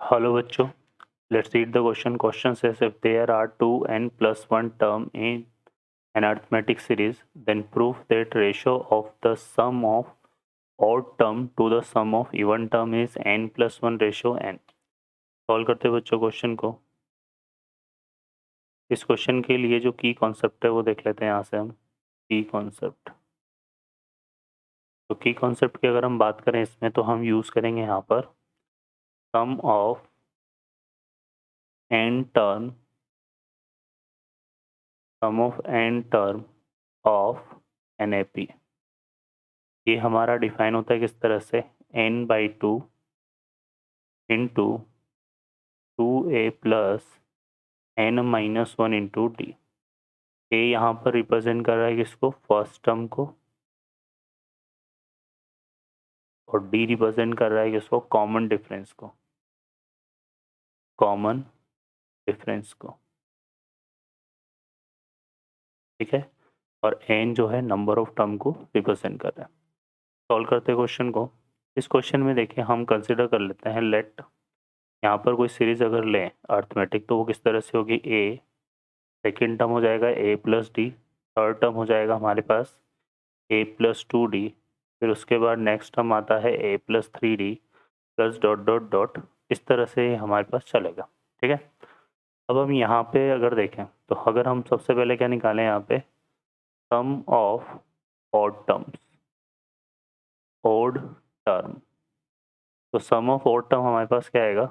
Hello बच्चों, let's read the question. Question says if there are 2n plus 1 term in an arithmetic series, then prove that ratio of the sum of odd term to the sum of even term is n plus 1 ratio n. Solve करते हैं बच्चों question को। इस question के लिए जो की concept है वो देख लेते हैं यहाँ से हम। की कॉन्सेप्ट, तो की कॉन्सेप्ट की अगर हम बात करें इसमें तो हम यूज़ करेंगे यहाँ पर sum of n term of NAP। ये हमारा डिफाइन होता है किस तरह से, n/2 into 2a plus n-1 into D. ए यहाँ पर रिप्रेजेंट कर रहा है किसको, फर्स्ट टर्म को, और डी रिप्रेजेंट कर रहा है किसको, कॉमन डिफरेंस को, कॉमन डिफरेंस को। ठीक है, और n जो है नंबर ऑफ टर्म को रिप्रेजेंट कर रहा है। सॉल्व करते हैं क्वेश्चन को। इस क्वेश्चन में देखिए हम कंसिडर कर लेते हैं लेट, यहाँ पर कोई सीरीज अगर लें अर्थमेटिक तो वो किस तरह से होगी, ए, सेकेंड टर्म हो जाएगा a plus D, third term हो जाएगा हमारे पास a प्लस 2d, फिर उसके बाद नेक्स्ट टर्म आता है a plus 3d plus dot dot dot, इस तरह से हमारे पास चलेगा। ठीक है, अब हम यहाँ पे अगर देखें तो अगर हम सबसे पहले क्या निकालें यहाँ पे, sum of odd terms, odd term, तो सम ऑफ ओड टर्म हमारे पास क्या आएगा,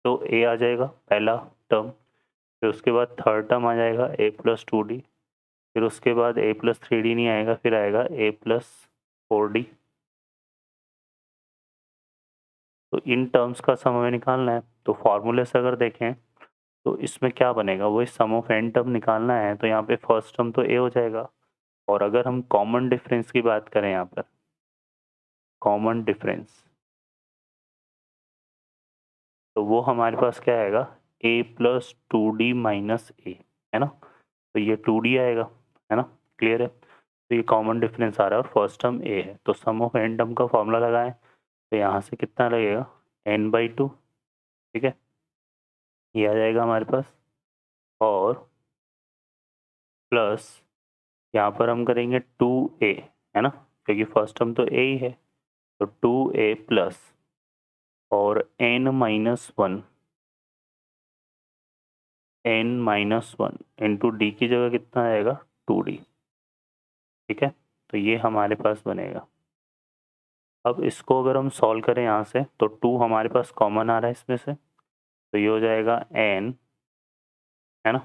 तो a आ जाएगा पहला टर्म, फिर उसके बाद थर्ड टर्म आ जाएगा a प्लस 2d, फिर उसके बाद a प्लस 3d नहीं आएगा, फिर आएगा a प्लस 4d। तो इन टर्म्स का सम हमें निकालना है, तो फार्मूले से अगर देखें तो इसमें क्या बनेगा, वही सम ऑफ n टर्म निकालना है, तो यहाँ पे फर्स्ट टर्म तो a हो जाएगा, और अगर हम कॉमन डिफरेंस की बात करें यहाँ पर, कॉमन डिफरेंस, तो वो हमारे पास क्या आएगा, a plus 2d minus a, है ना, तो ये 2d आएगा, है ना, क्लियर है। तो ये कॉमन डिफरेंस आ रहा है और फर्स्ट टर्म a है, तो सम ऑफ n टर्म का फॉर्मूला लगाएं, तो यहाँ से कितना लगेगा, n/2। ठीक है, ये आ जाएगा हमारे पास, और प्लस यहाँ पर हम करेंगे 2a, है ना, क्योंकि फर्स्ट टर्म तो a ही है, तो 2a प्लस और n-1 इंटू डी की जगह कितना आएगा, 2d। ठीक है, तो ये हमारे पास बनेगा। अब इसको अगर हम सॉल्व करें यहाँ से तो 2 हमारे पास कॉमन आ रहा है इसमें से, तो ये हो जाएगा n, है ना,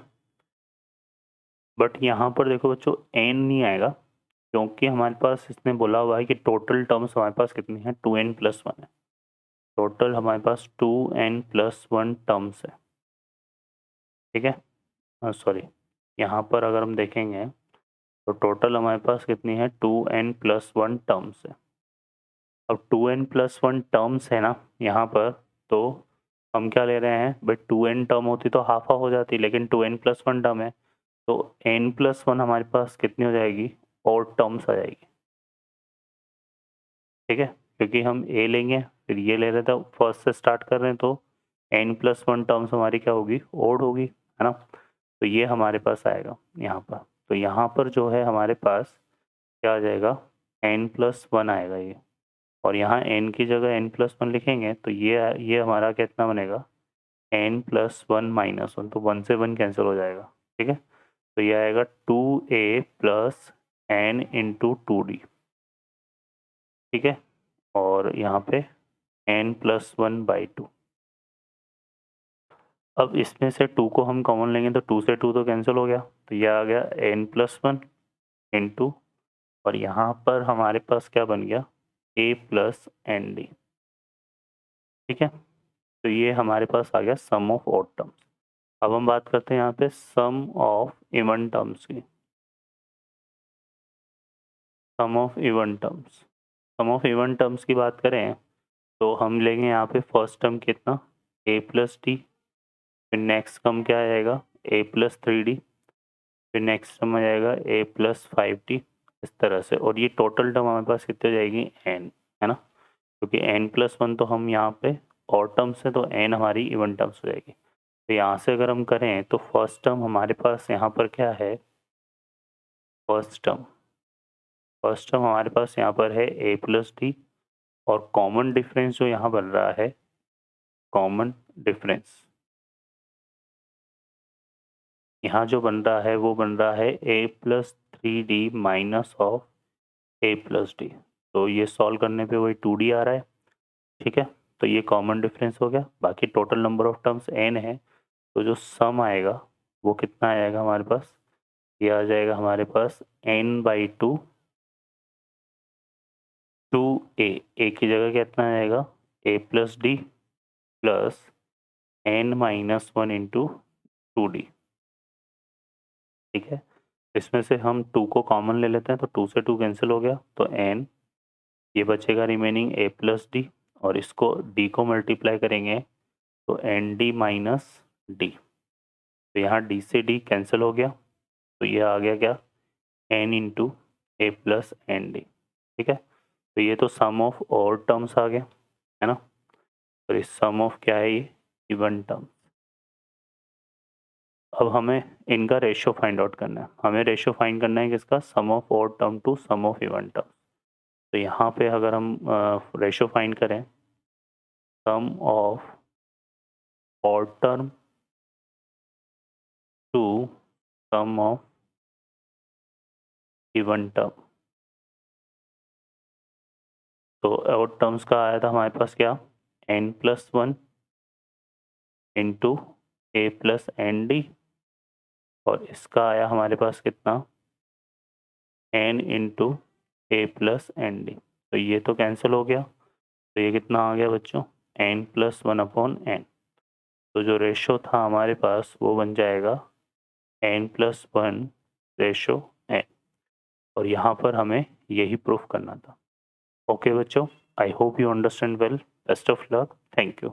बट यहाँ पर देखो बच्चों n नहीं आएगा, क्योंकि हमारे पास इसने बोला हुआ है कि टोटल टर्म्स हमारे पास कितनी है, 2n प्लस 1 है, टोटल हमारे पास 2n प्लस 1 टर्म्स है। ठीक है, सॉरी, यहाँ पर अगर हम देखेंगे तो टोटल हमारे पास कितनी है, 2n प्लस 1 टर्म्स है। अब 2n प्लस 1 टर्म्स है ना यहाँ पर, तो हम क्या ले रहे हैं भाई, 2n टर्म होती तो हाफ हाफ हो जाती, लेकिन 2n प्लस 1 टर्म है, तो n प्लस 1 हमारे पास कितनी हो जाएगी, और टर्म्स आ जाएगी। ठीक है, क्योंकि हम a लेंगे फिर ये ले रहे थे, फर्स्ट से स्टार्ट कर रहे हैं, तो n प्लस 1 टर्म्स हमारी क्या होगी, ओड होगी, है ना, तो ये हमारे पास आएगा यहाँ पर। तो यहाँ पर जो है हमारे पास क्या आ जाएगा, n प्लस 1 आएगा ये, और यहाँ n की जगह n प्लस 1 लिखेंगे तो ये हमारा कितना बनेगा, n प्लस 1 माइनस 1, तो 1 से 1 कैंसिल हो जाएगा। ठीक है, तो ये आएगा 2a plus n into 2d। ठीक है, और यहाँ पे n प्लस 1/2। अब इसमें से 2 को हम कॉमन लेंगे तो 2 से 2 तो कैंसिल हो गया, तो ये आ गया n प्लस 1 इंटू, और यहाँ पर हमारे पास क्या बन गया, a प्लस nd। ठीक है, तो ये हमारे पास आ गया सम ऑफ ऑड टर्म्स। अब हम बात करते हैं यहाँ पे सम ऑफ इवन टर्म्स की, sum of even terms. Sum of even terms की बात करें तो हम लेंगे यहाँ पे फर्स्ट टर्म कितना, a प्लस डी, फिर नेक्स्ट टर्म क्या आएगा, a प्लस 3d, फिर नेक्स्ट टर्म आ जाएगा a प्लस 5d, इस तरह से, और ये टोटल टर्म हमारे पास कितनी हो जाएगी, n, है ना, क्योंकि n प्लस 1 तो हम यहाँ पे ऑड टर्म्स है तो n हमारी इवन टर्म्स हो जाएगी। तो यहाँ से अगर हम करें तो फर्स्ट टर्म हमारे पास यहाँ पर क्या है, फर्स्ट टर्म हमारे पास यहाँ पर है a प्लस डी, और कॉमन डिफरेंस जो यहाँ बन रहा है, कॉमन डिफरेंस यहाँ जो बन रहा है वो बन रहा है a plus three D minus of a plus D. तो ये सॉल्व करने पे वही 2d आ रहा है, ठीक है। तो ये कॉमन डिफरेंस हो गया। बाकी total number of terms n है, तो जो सम आएगा वो कितना आएगा हमारे पास, ये आ जाएगा हमारे पास n/2 2a की जगह कितना आएगा a plus D plus n-1 into 2d, ठीक है। इसमें से हम 2 को कॉमन ले लेते हैं, तो 2 से 2 कैंसिल हो गया, तो n ये बचेगा रिमेनिंग a प्लस डी, और इसको d को मल्टीप्लाई करेंगे तो एन डी माइनस डी। तो यहाँ d से d कैंसिल हो गया, तो ये आ गया क्या, n into A plus N D, ठीक है। तो ये तो सम ऑफ ऑड टर्म्स आ गया, है ना। और इस सम ऑफ क्या है, ये इवन टर्म। अब हमें इनका रेशियो फाइंड आउट करना है। हमें रेशियो फाइंड करना है किसका, sum of odd term to sum of even term. तो यहाँ पे अगर हम रेशियो फाइंड करें, sum of odd term to sum of even term, तो ऑड टर्म्स का आया था हमारे पास क्या, n+1 into A plus N D, और इसका आया हमारे पास कितना, n into A plus N D. तो ये तो कैंसिल हो गया, तो ये कितना आ गया बच्चों, n+1/n। तो जो रेशो था हमारे पास वो बन जाएगा n+1 रेशो n, और यहाँ पर हमें यही प्रूफ करना था। ओके बच्चों, I hope you understand well. Best of luck, thank you.